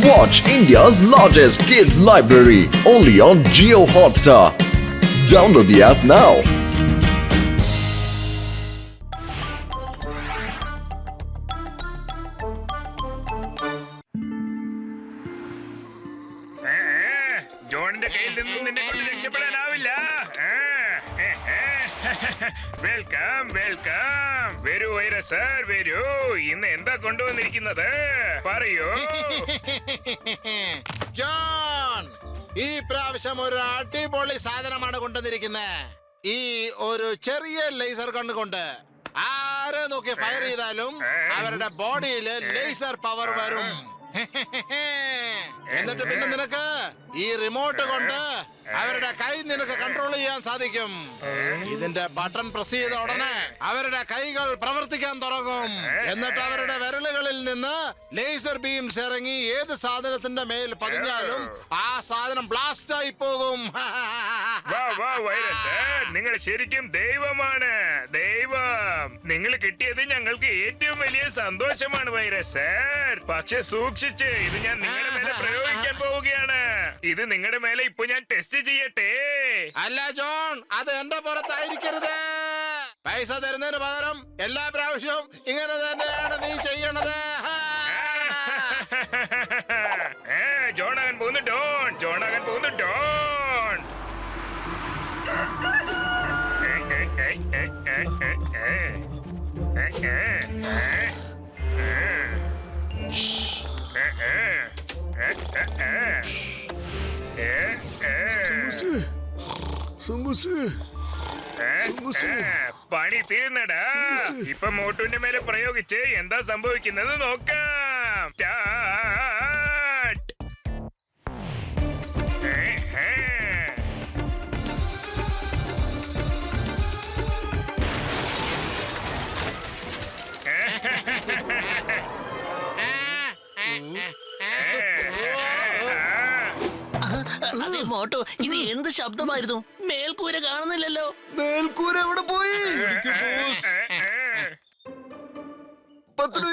Watch India's largest kids library only on Jio Hotstar. Download the app now. ജോണിന്റെ കയ്യിൽ നിന്നും നിന്നെ കൊണ്ട് രക്ഷപ്പെടാനാവില്ല. Welcome welcome. വരൂ വൈറസ് സർ, വരൂ. ഇന്ന് എന്താ കൊണ്ടുവന്നിരിക്കുന്നത് പറയൂ. ജോൺ, ഈ പ്രാവശ്യം ഒരു അടിപൊളി സാധനമാണ് കൊണ്ടുവന്നിരിക്കുന്നത്. ഈ ഒരു ചെറിയ ലേസർ കണ്ണുകൊണ്ട് ആരെ നോക്കി ഫയർ ചെയ്താലും അവരുടെ ബോഡിയിൽ ലേസർ പവർ വരും. എന്നിട്ട് പിന്നെ നിനക്ക് ഈ റിമോട്ട് കൊണ്ട് അവരുടെ കൈ നിനക്ക് കൺട്രോൾ ചെയ്യാൻ സാധിക്കും. ഇതിന്റെ ബട്ടൺ പ്രസ് ചെയ്ത ഉടനെ അവരുടെ കൈകൾ പ്രവർത്തിക്കാൻ തുടങ്ങും. എന്നിട്ട് അവരുടെ വിരലുകളിൽ നിന്ന് ലേസർ ബീംസ് ഇറങ്ങി ഏത് സാധനത്തിന്റെ മേൽ പതിഞ്ഞാലും ആ സാധനം ബ്ലാസ്റ്റ് ആയി പോകും. നിങ്ങൾ ശരിക്കും ദൈവമാണ്. ദൈവം, നിങ്ങൾ കിട്ടിയത് ഞങ്ങൾക്ക് ഏറ്റവും വലിയ സന്തോഷമാണ് വൈറസ് സർ. പക്ഷെ സൂക്ഷിച്ച്, ഇത് ഞാൻ നിങ്ങളുടെ മേലെ പ്രയോഗിക്കാൻ പോവുകയാണ്. ഇത് നിങ്ങളുടെ മേലെ ഇപ്പൊ ഞാൻ ടെസ്റ്റ് ചെയ്യട്ടെ. അല്ല ജോൺ, അത് എന്റെ പുറത്തായിരിക്കരുത്. പൈസ തരുന്നതിന് പകരം എല്ലാ പ്രാവശ്യവും ഇങ്ങനെ തന്നെയാണ് നീ ചെയ്യണത്. ജോണാകാൻ പോകുന്നു ഡോൺ, ജോണാകാൻ പോകുന്നു ഡോൺ. പണി തീർന്നടാ. ഇപ്പൊ മോട്ടുവിന്റെ മേലെ പ്രയോഗിച്ച് എന്താ സംഭവിക്കുന്നത് നോക്കാം. അതെ മോട്ടോ, ഇത് എന്ത് ശബ്ദമായിരുന്നു? മേൽക്കൂര കാണുന്നില്ലല്ലോ. മേൽക്കൂര എവിടെ പോയി?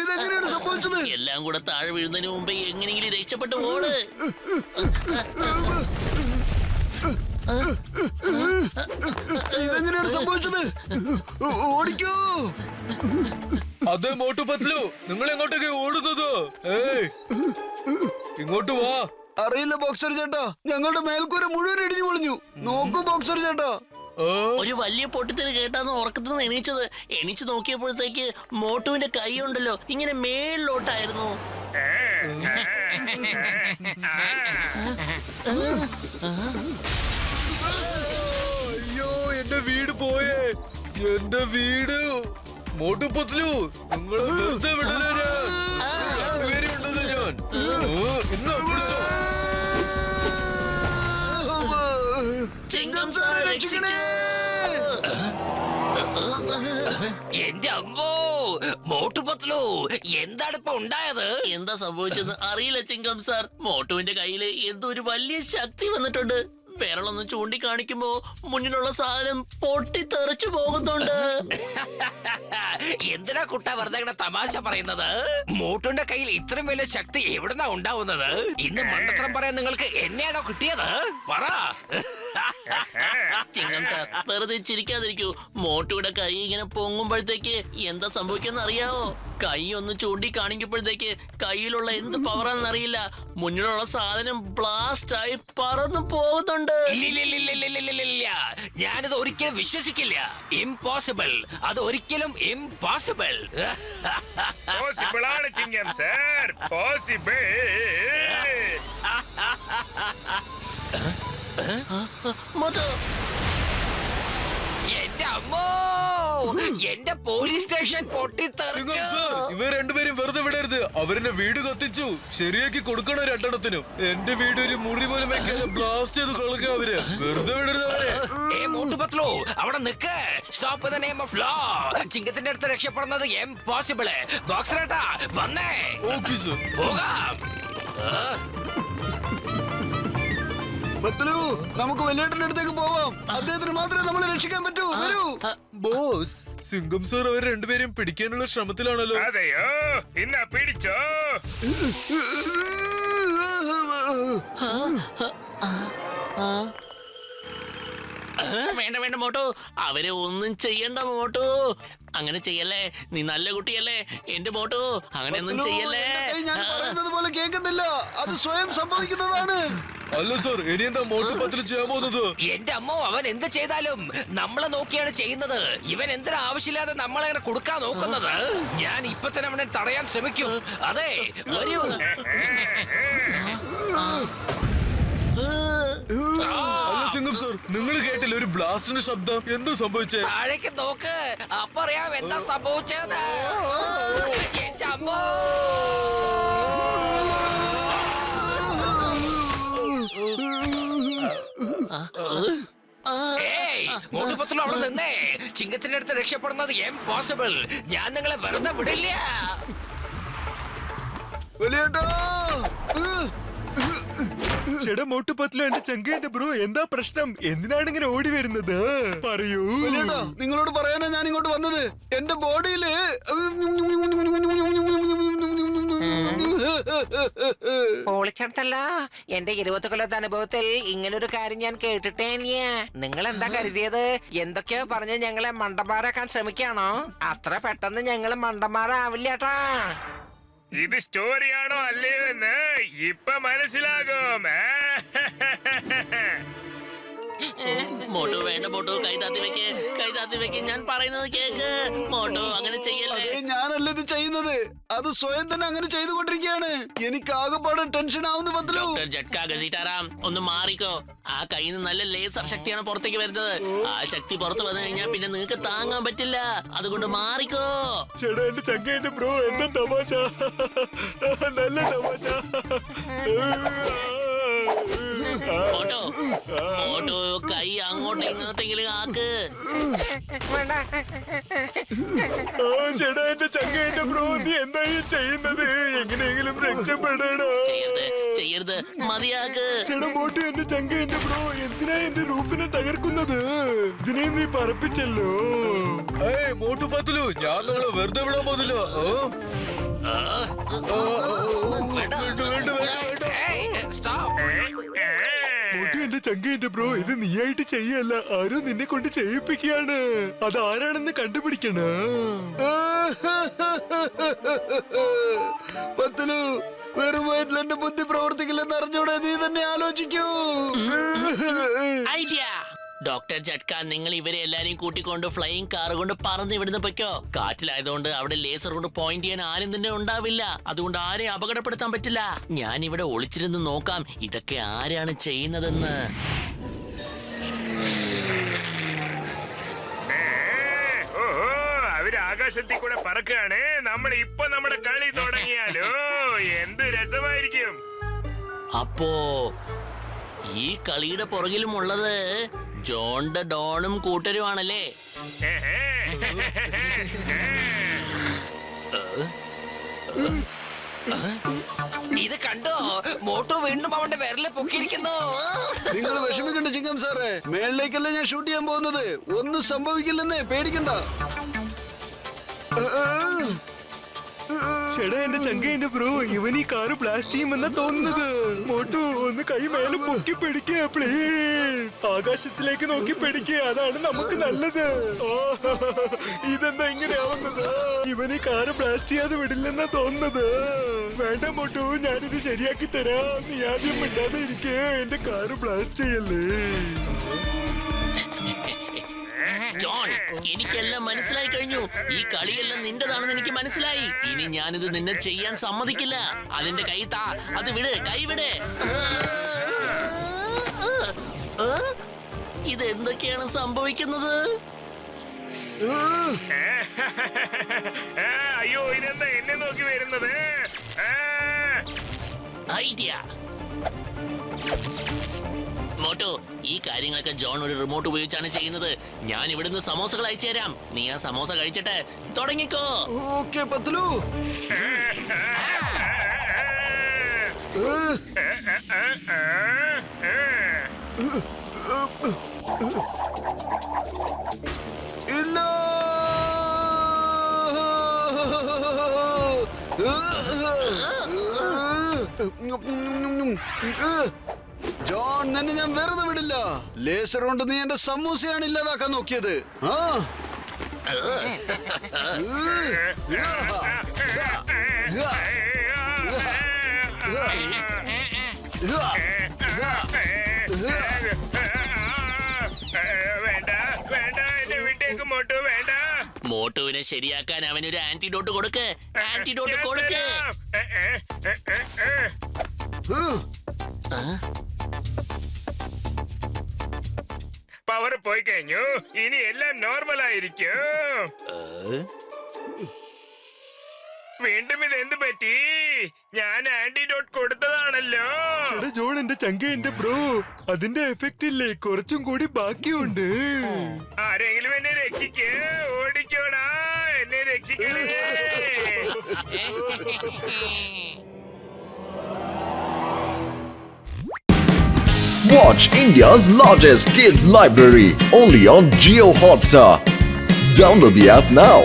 ഇതെങ്ങനെയാണ് സംഭവിച്ചത്? എല്ലാം കൂടെ താഴെ വീഴുന്നതിന് മുമ്പേ എങ്ങനെയെങ്കിലും രക്ഷപ്പെട്ടു ഓട്. ഇതെങ്ങനെയാണ് സംഭവിച്ചത്? ഓടിക്കോ. അതെ മോട്ടു പത്ലു, നിങ്ങൾ എങ്ങോട്ടൊക്കെ ഓടുന്നത്? ഇങ്ങോട്ട് വാ. അറിയില്ല ബോക്സർ ചേട്ടാ, ഞങ്ങളുടെ മേൽക്കൂര മുഴുവൻ ഇടിഞ്ഞു പൊളിഞ്ഞു. നോക്കൂ ബോക്സർ ചേട്ടാ. ഒരു വലിയ പൊട്ടിത്തെറി കേട്ടാന്ന് ഉറക്കത്തിൽ നിന്ന് എണീച്ചത്. എണീച്ച് നോക്കിയപ്പോഴത്തേക്ക് മോട്ടുവിന്റെ കൈ ഉണ്ടല്ലോ ഇങ്ങനെ മേളിലോട്ടായിരുന്നു. അയ്യോ, എന്റെ വീട് പോയേ, എന്റെ വീട്. മോട്ടു പത്ലു, നിങ്ങൾ വെറുതെ വിടില്ല. രണ്ടുപേരും ഉണ്ടല്ലോ ഞാൻ. ഇന്ന് പിടിച്ചോ. ചിങ്കം സാർ, രക്ഷിക്കണേ. എന്റെ അമ്മോ, മോട്ടു പത്ലു, എന്താണ് ഇപ്പൊ ഉണ്ടായത്? എന്താ സംഭവിച്ചെന്ന് അറിയില്ല ചിങ്കം സാർ. മോട്ടുവിന്റെ കയ്യില് എന്തോ ഒരു വലിയ ശക്തി വന്നിട്ടുണ്ട്. വിരളൊന്ന് ചൂണ്ടിക്കാണിക്കുമ്പോ മുന്നിലുള്ള സാധനം പൊട്ടിത്തെറിച്ചു പോകുന്നുണ്ട്. എന്തിനാ കുട്ട വെറുതെ ഇങ്ങനെ തമാശ പറയുന്നത്? മോട്ടുവിന്റെ കയ്യിൽ ഇത്രയും വലിയ ശക്തി എവിടുന്നാ ഉണ്ടാവുന്നത്? ഇന്ന് മണ്ടത്തരം പറയാൻ നിങ്ങൾക്ക് എന്നെയാണോ കിട്ടിയത്? പറ. ചിങ്കം സാർ, വെറുതെ ചിരിക്കാതിരിക്കൂ. മോട്ടുയുടെ കൈ ഇങ്ങനെ പൊങ്ങുമ്പോഴത്തേക്ക് എന്താ സംഭവിക്കുന്ന അറിയാവോ? കൈ ഒന്ന് ചൂണ്ടി കാണിക്കുമ്പോഴത്തേക്ക് കയ്യിലുള്ള എന്ത് പവറാണെന്ന് അറിയില്ല, മുന്നിലുള്ള സാധനം ബ്ലാസ്റ്റ് ആയി പറന്നു പോകുന്നുണ്ട്. ഞാനിത് ഒരിക്കലും വിശ്വസിക്കില്ല. ഇംപോസിബിൾ, അത് ഒരിക്കലും ഇംപോസിബിൾ. പോസിബിൾ ആണ് ചിങ്കം സർ, പോസിബിൾ. മോട്ടോ, എന്റെ അമ്മോ, എന്റെ പോലീസ് സ്റ്റേഷൻ പൊട്ടിത്തെറിച്ചു. ഇവർ രണ്ടുപേരും വെറുതെ വിടരുത്. അവരെന്നെ വീട് കത്തിച്ചു. ശരിയാക്കി കൊടുക്കണം രണ്ടെണ്ണത്തിനും. എന്റെ വീട് ഒരു മുറി പോലും ബ്ലാസ്റ്റ് ചെയ്ത് കളക്കുക അവര്. വെറുതെ വിടരുത് അവരെ. മോട്ടു പത്ലു, അവിടെ നിക്ക്. Stop the name of law. ചിങ്കത്തിന്റെ അടുത്ത് രക്ഷപ്പെടുന്നത് ഇംപോസിബിൾ. ബോക്സറേട്ടാ വന്നേ. ഓക്കേ സർ, പോകാം. പത്ലു, നമുക്ക് വലിയേട്ടന്റെ അടുത്തേക്ക് പോവാം. അദ്ദേഹത്തിന് മാത്രമേ നമ്മളെ രക്ഷിക്കാൻ പറ്റൂ. വരൂ. ബോസ്, സിംഗം സാർ അവർ രണ്ടുപേരും പിടിക്കാനുള്ള ശ്രമത്തിലാണല്ലോ. അതെയോ? ഇന്നാ പിടിച്ചോ. വേണ്ട വേണ്ട മോട്ടു, അവരെ ഒന്നും ചെയ്യണ്ട മോട്ടു. അങ്ങനെ ചെയ്യല്ലേ, നീ നല്ല കുട്ടിയല്ലേ എന്റെ മോട്ടു. അങ്ങനെയൊന്നും ചെയ്യല്ലേ. ഞാൻ പറയുന്നത് പോലെ കേൾക്കുന്നില്ല, അത് സ്വയം സംഭവിക്കുന്നതാണ്. അല്ല സാർ, ഇനി എന്താ മോട്ടു പത്തിൽ ചെയ്യാൻ പോകുന്നത്? എന്റെ അമ്മോ, അവൻ എന്ത് ചെയ്താലും നമ്മളെ നോക്കിയാണ് ചെയ്യുന്നത്. ഇവൻ എന്തിനാ ആവശ്യമില്ലാതെ നമ്മളെ കൊടുക്കാൻ നോക്കുന്നത്? ഞാൻ ഇപ്പൊ തന്നെ അവനെ തടയാൻ ശ്രമിക്കും. അതെ, വരൂ. അല്ല സിംഗം സാർ, നിങ്ങൾ കേട്ടില്ല ഒരു ബ്ലാസ്റ്റിന്റെ ശബ്ദം? എന്താ സംഭവിച്ചേ? താഴേക്ക് നോക്ക്, അപ്പൊ അറിയാം എന്താ സംഭവിച്ചത്. എന്റെ അമ്മോ. മോട്ടുപത്തിൽ അവിടെ നിന്നേ. ചിങ്കത്തിന്റെ അടുത്ത് രക്ഷപ്പെടുന്നത് ഇംപോസിബിൾ. ഞാൻ നിങ്ങളെ വെറുതെ വിടില്ല. വലിയേട്ടാ, ചേട്ടാ മോട്ടു പത്ലു, എന്റെ ചങ്കേന്റെ ബ്രോ, എന്താ പ്രശ്നം? എന്തിനാണ് ഇങ്ങനെ ഓടി വരുന്നത്? പറയൂ. വലിയേട്ടാ, നിങ്ങളോട് പറയാനാ ഞാൻ ഇങ്ങോട്ട് വന്നത്. എന്റെ ബോഡിയില് പൊളിച്ചെടുത്തല്ല. എന്റെ 20 കൊല്ലത്തെ അനുഭവത്തിൽ ഇങ്ങനൊരു കാര്യം ഞാൻ കേട്ടിട്ടേ ഇല്ല. നിങ്ങൾ എന്താ കരുതിയത്? എന്തൊക്കെയോ പറഞ്ഞ് ഞങ്ങളെ മണ്ടന്മാരാക്കാൻ ശ്രമിക്കാണോ? അത്ര പെട്ടെന്ന് ഞങ്ങള് മണ്ടന്മാരാവില്ലേട്ടാ. ഇത് സ്റ്റോറിയാണോ അല്ലയോ എന്ന് ഇപ്പൊ മനസ്സിലാകും. മോട്ടു വേണ്ട മോട്ടു, കൈ താത്തി വെക്ക്, ഞാൻ പറയുന്നത് കേക്ക്. മോട്ടു അങ്ങനെ ചെയ്യല്ലേ. ഞാനല്ല ഇത് ചെയ്യുന്നത്, അത് സ്വയം തന്നെ അങ്ങനെ ചെയ്തുകൊണ്ടിരിക്കുകയാണ്. എനിക്ക് ആകെപ്പാടെ ടെൻഷൻ ആവുന്നു പത്ലു. ഡോക്ടർ ജട്കാ ഗസീറ്റാറാം, ഒന്ന് മാറിക്കോ. ആ കയ്യിൽ നിന്ന് നല്ല ലേസർ ശക്തിയാണ് പുറത്തേക്ക് വരുന്നത്. ആ ശക്തി പുറത്ത് വന്നു കഴിഞ്ഞാൽ പിന്നെ നിങ്ങൾക്ക് താങ്ങാൻ പറ്റില്ല. അതുകൊണ്ട് മാറിക്കോ. ചേട്ടാ എന്റെ ചങ്കേന്റെ ബ്രോ, എന്താ തമാശ? നല്ല തമാശ. മോട്ടു മോട്ടു, കൈ അങ്ങോട്ടും ഇങ്ങോട്ടെങ്കിലും ആക്ക്. ചേട്ടാ എന്റെ ചങ്കേന്റെ ബ്രോ, നീ എന്താ ഈ ചെയ്യുന്നത്? എങ്ങനെയെങ്കിലും രക്ഷപ്പെടണോ? ചെയ്യരുത്, മതിയാക്ക്. ചേട്ടാ മോട്ടു, എന്റെ ചങ്കേന്റെ ബ്രോ, എന്തിനാ എന്റെ റൂഫിനെ തകർക്കുന്നത്? ഇതിനെയും നീ പറപ്പിച്ചല്ലോ. ഏയ് മോട്ടു പത്തിലു, ഞാൻ നിങ്ങളെ വെറുതെ വിടാൻ പോകുന്നില്ല. മോട്ടു എന്റെ ചങ്കേന്റെ ബ്രോ, ഇത് നീയായിട്ട് ചെയ്യല്ല, ആരോ നിന്നെ കൊണ്ട് ചെയ്യിപ്പിക്കുകയാണ്. അതാരാണെന്ന് കണ്ടുപിടിക്കണം. പത്ലു, വെറും വയറ്റിൽ എന്റെ ബുദ്ധി പ്രവർത്തിക്കില്ലെന്ന് അറിഞ്ഞൂടെ? നീ തന്നെ ആലോചിക്കൂ. ഐഡിയ. ഡോക്ടർ ജട്ക, നിങ്ങൾ ഇവരെ എല്ലാരെയും കൂട്ടിക്കൊണ്ട് ഫ്ലൈയിങ് കാർ കൊണ്ട് പറന്ന് ഇവിടുന്ന് പൊയ്ക്കോ. കാറ്റിലായതുകൊണ്ട് അവിടെ ലേസർ കൊണ്ട് പോയിന്റ് ചെയ്യാൻ ആരും തന്നെ ഉണ്ടാവില്ല. അതുകൊണ്ട് ആരെയും അപകടപ്പെടുത്താൻ പറ്റില്ല. ഞാൻ ഇവിടെ ഒളിച്ചിരുന്ന് നോക്കാം ഇതൊക്കെ ആരാണ് ചെയ്യുന്നതെന്ന്. ഓഹോ, അവര് ആകാശത്തിൽ കൂടെ പറക്കുകയാണ്. നമ്മൾ ഇപ്പൊ നമ്മുടെ കളി തുടങ്ങിയാലോ? എന്ത് രസമായിരിക്കും. അപ്പോ ഈ കളിയുടെ പുറകിലും ഉള്ളത് ജോണിന്റെ ഡോണും കൂട്ടരുമാണല്ലേ? ഇത് കണ്ടോ? മോട്ടു വീണ്ടും അവന്റെ വിരല് പൊക്കിയിരിക്കുന്നു. നിങ്ങൾ വിഷമിക്കണ്ട ചിങ്കം സാറേ, മേളിലേക്കല്ല ഞാൻ ഷൂട്ട് ചെയ്യാൻ പോകുന്നത്. ഒന്നും സംഭവിക്കില്ലെന്നേ, പേടിക്കണ്ട. ചേട്ടാ എന്റെ ചങ്കേന്റെ ബ്രോ, ഇവൻ ഈ കാറ് ബ്ലാസ്റ്റ് ചെയ്യുമെന്നാ തോന്നുന്നത്. മോട്ടു ഒന്ന് കൈ മേലെ പൊക്കി പിടിക്കുക പ്ലീസ്. ആകാശത്തിലേക്ക് നോക്കി പിടിക്കുക, അതാണ് നമുക്ക് നല്ലത്. ഇതെന്താ ഇങ്ങനെയാവുന്നത്? ഇവൻ ഈ കാറ് ബ്ലാസ്റ്റ് ചെയ്യാതെ വിടില്ലെന്നാ തോന്നുന്നത്. വേണ്ട മോട്ടു, ഞാനിത് ശരിയാക്കി തരാം. നീ ആദ്യം മിണ്ടാതെ ഇരിക്കേ, എന്റെ കാറ് ബ്ലാസ്റ്റ് ചെയ്യല്ലേ. ജോൺ, എനിക്കെല്ലാം മനസ്സിലായി കഴിഞ്ഞു. ഈ കളിയെല്ലാം നിന്റേതാണെന്ന് എനിക്ക് മനസ്സിലായി. ഇനി ഞാനിത് നിന്നെ ചെയ്യാൻ സമ്മതിക്കില്ല. അതിന്റെ കൈ താ, അത് വിട്, കൈ വിട്. ഇത് എന്തൊക്കെയാണ് സംഭവിക്കുന്നത്? അയ്യോ, ഇതെന്താ എന്നെ നോക്കി വരുന്നത്? ഐഡിയ. മോട്ടു, ഈ കാര്യങ്ങളൊക്കെ ജോൺ ഒരു റിമോട്ട് ഉപയോഗിച്ചാണ് ചെയ്യുന്നത്. ഞാൻ ഇവിടുന്ന് സമോസകൾ അയച്ചു തരാം. നീ ആ സമോസ കഴിച്ചിട്ട് തുടങ്ങിക്കോ. ഓക്കെ പത്ലു. ഇല്ല. ജോൺ, നിന്നെ ഞാൻ വെറുതെ വിടില്ല. ലേസർ കൊണ്ട് നീ എന്റെ സമൂസയാണ് ഇല്ലാതാക്കാൻ നോക്കിയത്. ആ വേണ്ട വേണ്ട, എന്നെ വിട്ടേക്ക് മോട്ടു, വേണ്ട. മോട്ടുവിനെ ശരിയാക്കാൻ അവനൊരു ആന്റിഡോട്ട് കൊടുക്ക്. ആന്റിഡോട്ട് കൊടുക്ക്. പവർ പോയി കഴിഞ്ഞു, ഇനി എല്ലാം നോർമൽ ആയിരിക്കും. വീണ്ടും ഇത് എന്ത് പറ്റി? ഞാൻ ആന്റിഡോട്ട് കൊടുത്തതാണല്ലോ. എടാ ജോൺ, എന്റെ ചങ്ക, എന്റെ ബ്രോ, അതിന്റെ എഫക്റ്റ് ഇല്ലേ, കുറച്ചും കൂടി ബാക്കിയുണ്ട്. ആരെങ്കിലും എന്നെ രക്ഷിക്കേ, ഓടിക്കോടാ, എന്നെ രക്ഷിക്കണേ. Watch India's largest kids library only on Geo Hotstar. Download the app now.